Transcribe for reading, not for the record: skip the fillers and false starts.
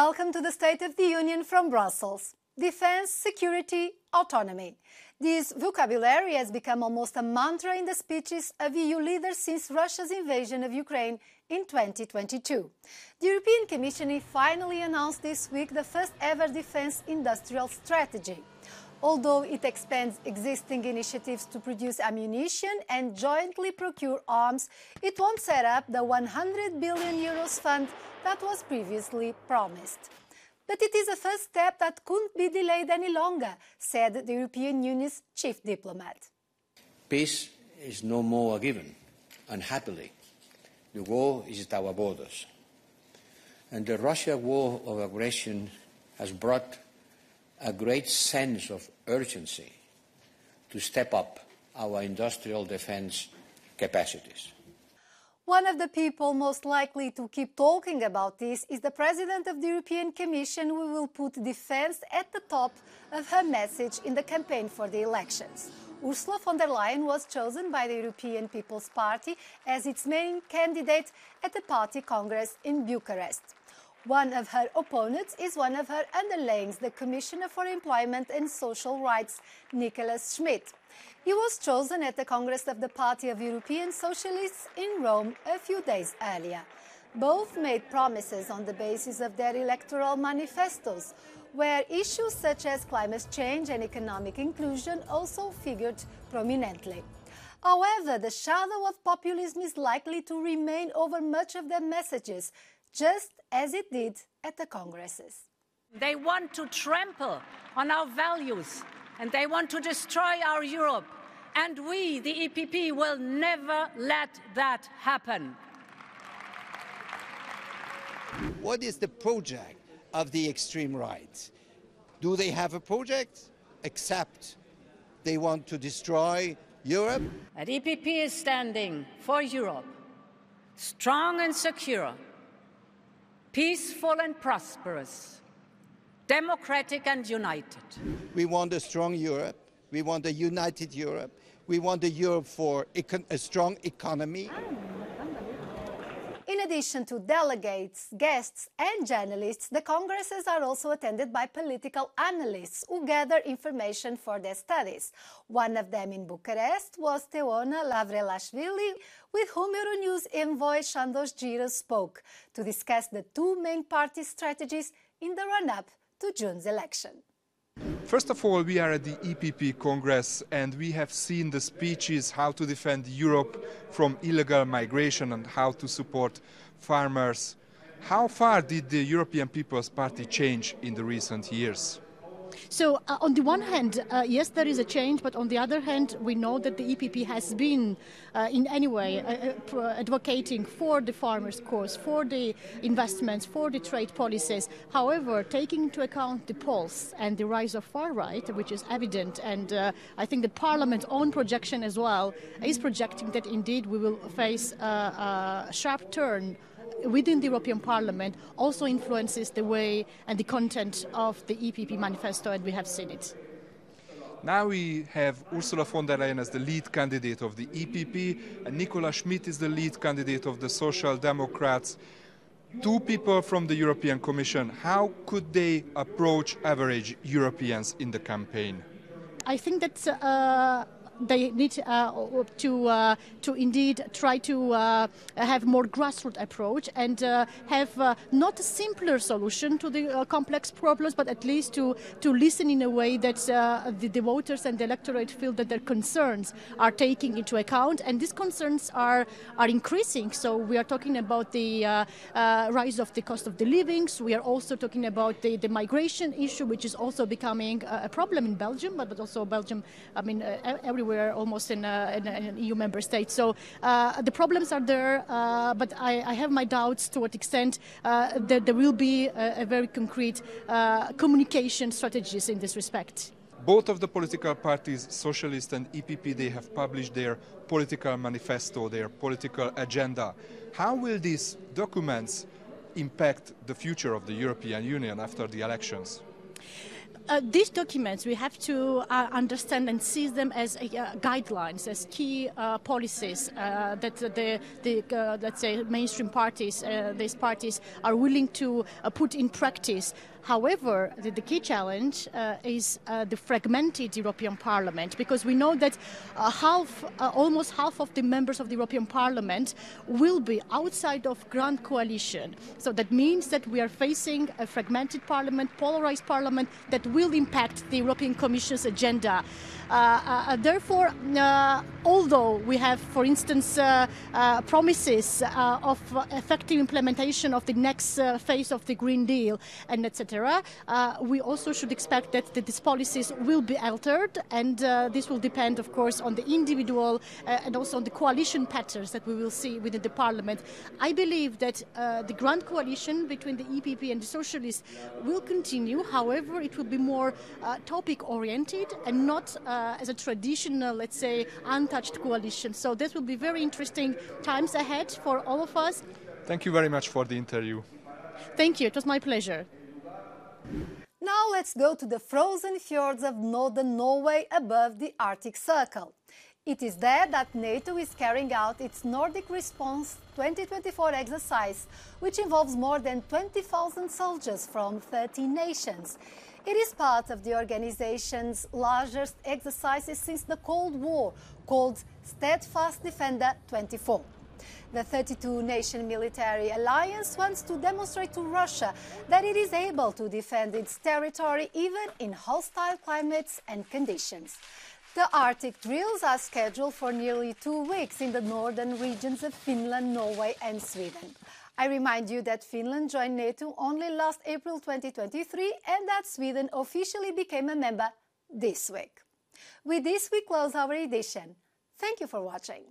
Welcome to the State of the Union from Brussels. Defense, security, autonomy. This vocabulary has become almost a mantra in the speeches of EU leaders since Russia's invasion of Ukraine in 2022. The European Commission finally announced this week the first ever defense industrial strategy. Although it expands existing initiatives to produce ammunition and jointly procure arms, it won't set up the €100 billion fund that was previously promised. But it is a first step that couldn't be delayed any longer, said the European Union's chief diplomat. Peace is no more a given, unhappily. The war is at our borders. And the Russia war of aggression has brought a great sense of urgency to step up our industrial defense capacities. One of the people most likely to keep talking about this is the President of the European Commission, who will put defense at the top of her message in the campaign for the elections. Ursula von der Leyen was chosen by the European People's Party as its main candidate at the party congress in Bucharest. One of her opponents is one of her underlings, the Commissioner for Employment and Social Rights, Nicholas Schmit. He was chosen at the Congress of the Party of European Socialists in Rome a few days earlier. Both made promises on the basis of their electoral manifestos, where issues such as climate change and economic inclusion also figured prominently. However, the shadow of populism is likely to remain over much of their messages, just as it did at the congresses. They want to trample on our values and they want to destroy our Europe. And we, the EPP, will never let that happen. What is the project of the extreme right? Do they have a project? Except they want to destroy Europe? And EPP is standing for Europe, strong and secure, peaceful and prosperous, democratic and united. We want a strong Europe. We want a united Europe. We want a Europe for a strong economy. In addition to delegates, guests and journalists, the congresses are also attended by political analysts who gather information for their studies. One of them in Bucharest was Teona Lavrelashvili, with whom Euronews envoy Shandos Giros spoke to discuss the two main party strategies in the run-up to June's election. First of all, we are at the EPP Congress and we have seen the speeches how to defend Europe from illegal migration and how to support farmers. How far did the European People's Party change in the recent years? So on the one hand, yes, there is a change, but on the other hand, we know that the EPP has been in any way advocating for the farmers' cause, for the investments, for the trade policies. However, taking into account the polls and the rise of far right, which is evident, and I think the Parliament's own projection as well is projecting that indeed we will face a sharp turn within the European Parliament, also influences the way and the content of the EPP manifesto, and we have seen it. Now we have Ursula von der Leyen as the lead candidate of the EPP, and Nicholas Schmit is the lead candidate of the Social Democrats. Two people from the European Commission. How could they approach average Europeans in the campaign? I think that they need to indeed try to have more grassroots approach and have not a simpler solution to the complex problems, but at least to listen in a way that the voters and the electorate feel that their concerns are taken into account, and these concerns are increasing. So we are talking about the rise of the cost of the living. We are also talking about the migration issue, which is also becoming a problem in Belgium, but also Belgium, I mean, everywhere almost in an EU member state. So the problems are there, but I have my doubts to what extent that there will be a very concrete communication strategies in this respect. Both of the political parties, Socialist and EPP, they have published their political manifesto, their political agenda. How will these documents impact the future of the European Union after the elections? These documents, we have to understand and see them as guidelines, as key policies that let's say, mainstream parties, these parties are willing to put in practice. However, the key challenge is the fragmented European Parliament, because we know that almost half of the members of the European Parliament will be outside of grand coalition. So that means that we are facing a fragmented parliament, polarized parliament, that will impact the European Commission's agenda. Therefore, although we have, for instance, promises of effective implementation of the next phase of the Green Deal, and etc., we also should expect that these policies will be altered, and this will depend, of course, on the individual and also on the coalition patterns that we will see within the Parliament. I believe that the grand coalition between the EPP and the Socialists will continue. However, it will be more topic-oriented and not as a traditional, let's say, untouched coalition. So this will be very interesting times ahead for all of us. Thank you very much for the interview. Thank you. It was my pleasure. Now let's go to the frozen fjords of northern Norway above the Arctic Circle. It is there that NATO is carrying out its Nordic Response 2024 exercise, which involves more than 20,000 soldiers from 13 nations. It is part of the organization's largest exercises since the Cold War, called Steadfast Defender 24. The 32-nation military alliance wants to demonstrate to Russia that it is able to defend its territory even in hostile climates and conditions. The Arctic drills are scheduled for nearly 2 weeks in the northern regions of Finland, Norway and Sweden. I remind you that Finland joined NATO only last April 2023 and that Sweden officially became a member this week. With this, we close our edition. Thank you for watching.